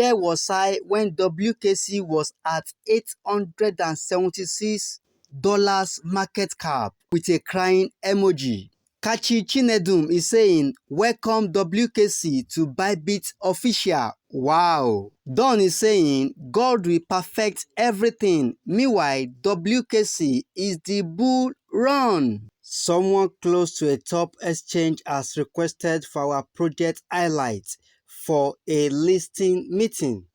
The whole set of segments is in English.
Where was I when WKC was at $876 market cap with a crying emoji? Kachi Chinedum is saying, welcome WKC to Bybit Official. Wow. Don is saying, God will perfect everything. Meanwhile, WKC is the bull run. Someone close to a top exchange has requested for our project highlights for a listing meeting.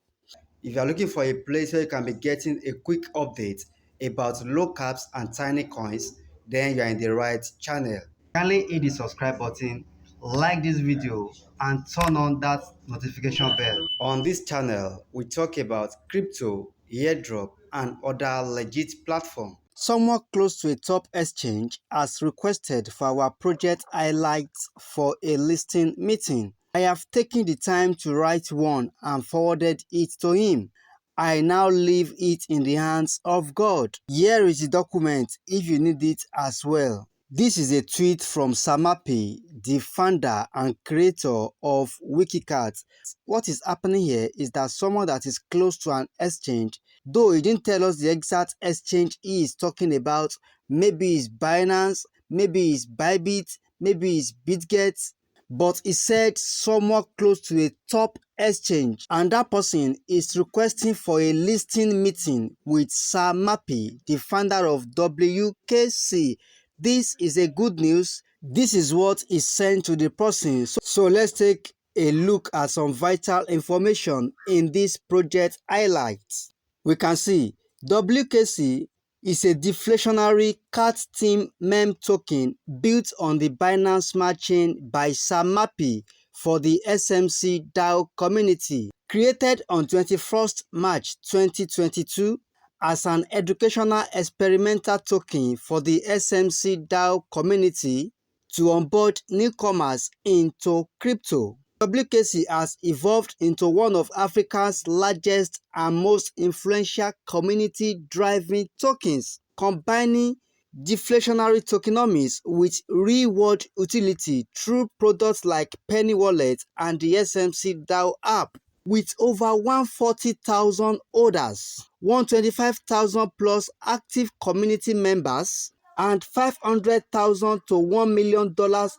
If you are looking for a place where you can be getting a quick update about low caps and tiny coins, then you are in the right channel. Kindly hit the subscribe button, like this video, and turn on that notification bell. On this channel, we talk about crypto, airdrop, and other legit platforms. Someone close to a top exchange has requested for our project highlights for a listing meeting. I have taken the time to write one and forwarded it to him. I now leave it in the hands of God. Here is the document if you need it as well. This is a tweet from Samapi, the founder and creator of WIKICAT. What is happening here is that someone that is close to an exchange, though he didn't tell us the exact exchange he is talking about, maybe it's Binance, maybe it's Bybit, maybe it's Bitget, but he said someone close to a top exchange, and that person is requesting for a listing meeting with Samapi, the founder of WKC. This is a good news. This is what is sent to the person. So let's take a look at some vital information in this project highlights. We can see WKC is a deflationary cat team meme token built on the Binance Smart Chain by Samapi for the SMC DAO community. Created on 21st March 2022, as an educational experimental token for the SMC DAO community to onboard newcomers into crypto. WKC has evolved into one of Africa's largest and most influential community-driven tokens, combining deflationary tokenomics with real-world utility through products like Penny Wallet and the SMC DAO app. With over 140,000 orders, 125,000 plus active community members, and $500,000 to $1 million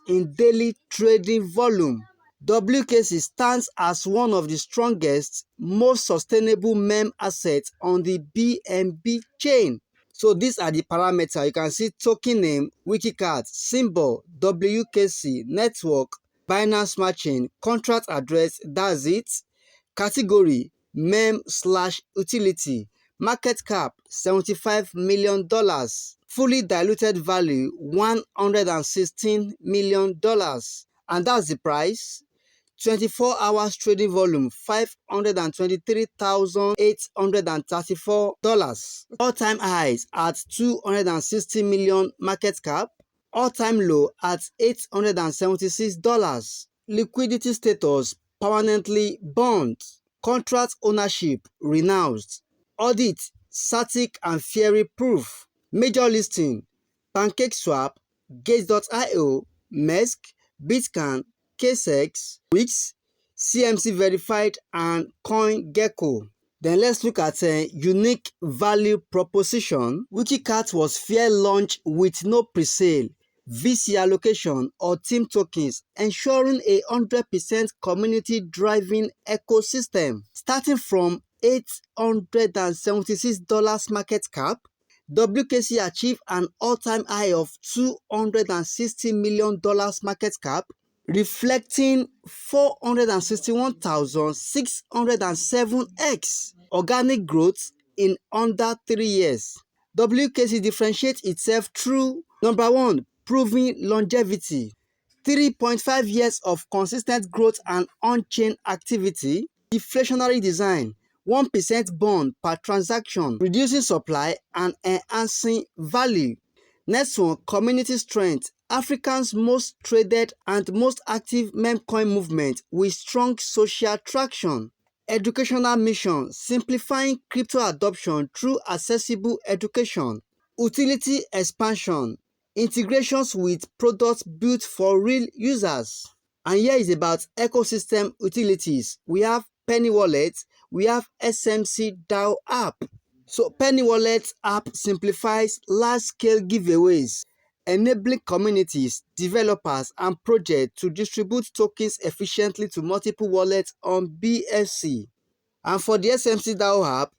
in daily trading volume, WKC stands as one of the strongest, most sustainable meme assets on the BNB chain. So these are the parameters. You can see token name, WikiCat, symbol, WKC, network, Binance Smart Chain, contract address, that's it. Category, meme/utility. Market cap, $75 million. Fully diluted value, $116 million. And that's the price. 24 hours trading volume, $523,834. All-time highs at 260 million market cap. All-time low at $876. Liquidity status permanently bond. Contract ownership renounced. Audit static and fieri proof. Major listing: PancakeSwap, Gates.io, Mesk, Bitcan, KSEX, Wix, CMC verified, and CoinGecko. Then let's look at a unique value proposition. WikiCat was fair launch with no pre-sale, VC allocation, or team tokens, ensuring a 100% community-driven ecosystem. Starting from $876 market cap, WKC achieved an all-time high of $260 million market cap, reflecting 461,607x organic growth in under 3 years. WKC differentiates itself through, number one, proving longevity, 3.5 years of consistent growth and on-chain activity, deflationary design, 1% bond per transaction, reducing supply and enhancing value. Next one, community strength, Africa's most traded and most active meme coin movement with strong social traction. Educational mission, simplifying crypto adoption through accessible education. Utility expansion, integrations with products built for real users. And here is about ecosystem utilities. We have Penny Wallet, we have SMC DAO app. So Penny Wallet app simplifies large-scale giveaways, enabling communities, developers, and projects to distribute tokens efficiently to multiple wallets on BSC. And for the SMC DAO app,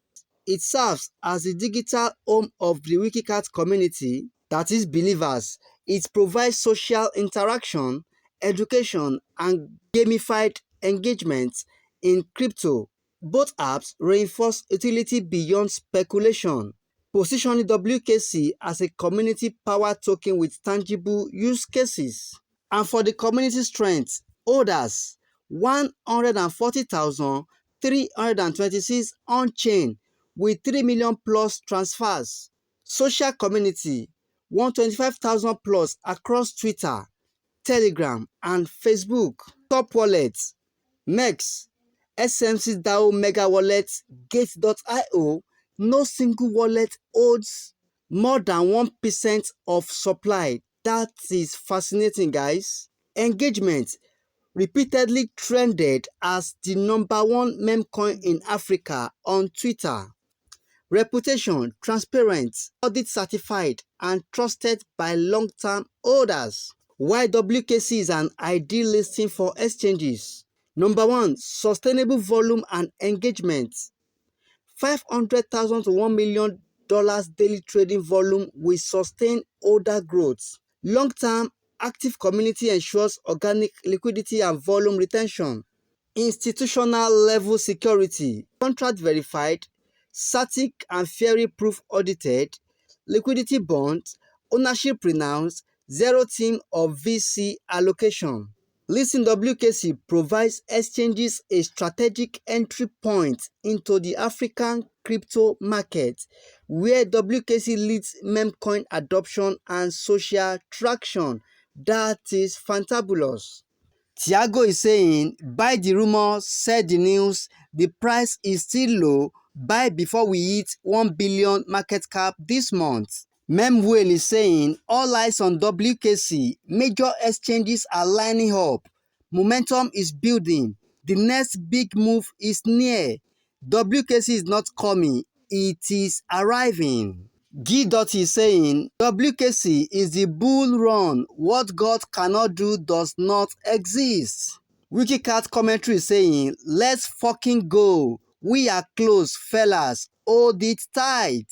it serves as the digital home of the WIKICAT community, that is believers. It provides social interaction, education, and gamified engagement in crypto. Both apps reinforce utility beyond speculation, positioning WKC as a community-powered token with tangible use cases. And for the community strength, holders 140,326 on-chain with 3 million plus transfers. Social community 125,000 plus across Twitter, Telegram, and Facebook. Top wallets MEX, SMC DAO Mega Wallet, Gate.io. No single wallet holds more than 1% of supply. That is fascinating, guys. Engagement repeatedly trended as the #1 meme coin in Africa on Twitter. Reputation transparent, audit certified, and trusted by long-term holders. Why WKC is an ideal listing for exchanges? #1, sustainable volume and engagement. 500,000 to $1 million daily trading volume with sustained order growth. Long-term active community ensures organic liquidity and volume retention. Institutional level security, contract verified, static and fieri proof audited, liquidity bonds, ownership renounced, zero team or VC allocation. Listing WKC provides exchanges a strategic entry point into the African crypto market, where WKC leads meme coin adoption and social traction. That is fantabulous. Tiago is saying, buy the rumor, sell the news, the price is still low, buy before we hit 1 billion market cap this month. Memwell is saying, all eyes on WKC, major exchanges are lining up, momentum is building, the next big move is near, WKC is not coming, it is arriving. G. is saying, WKC is the bull run. What God cannot do does not exist. WikiCat commentary is saying, let's fucking go. We are close, fellas. Hold it tight.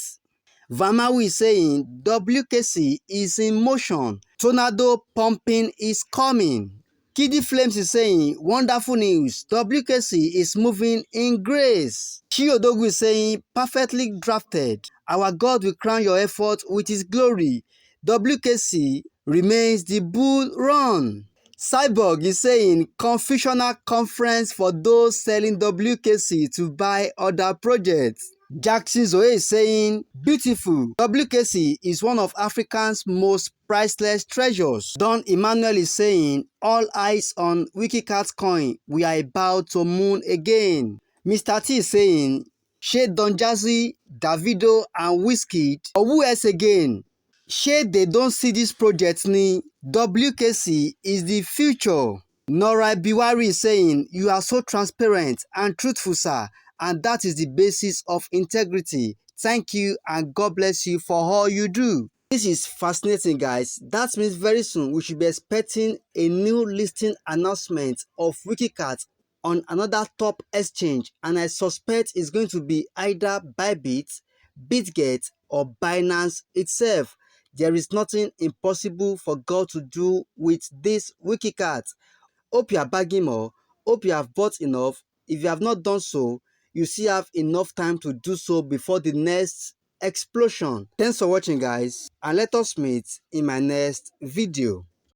Vamawi is saying, WKC is in motion. Tornado pumping is coming. Kiddy Flames is saying, wonderful news, WKC is moving in grace. Chiodogu is saying, perfectly drafted. Our God will crown your effort with his glory. WKC remains the bull run. Cyborg is saying, confusional conference for those selling WKC to buy other projects. Jackson Zoe is saying, beautiful, WKC is one of Africa's most priceless treasures. Don Emmanuel is saying, all eyes on WikiCat coin, we are about to moon again. Mr. T is saying, Shey Don Jazzy, Davido and Wizkid, or who else again? Shey they don't see this project ni? WKC is the future. Nora Biwari is saying, you are so transparent and truthful, sir, and that is the basis of integrity. Thank you and God bless you for all you do. This is fascinating, guys. That means very soon we should be expecting a new listing announcement of WikiCat on another top exchange, and I suspect it's going to be either Bybit, Bitget, or Binance itself. There is nothing impossible for God to do with this WikiCat. Hope you are bagging more. Hope you have bought enough. If you have not done so, you still have enough time to do so before the next explosion. Thanks for watching, guys, and let us meet in my next video.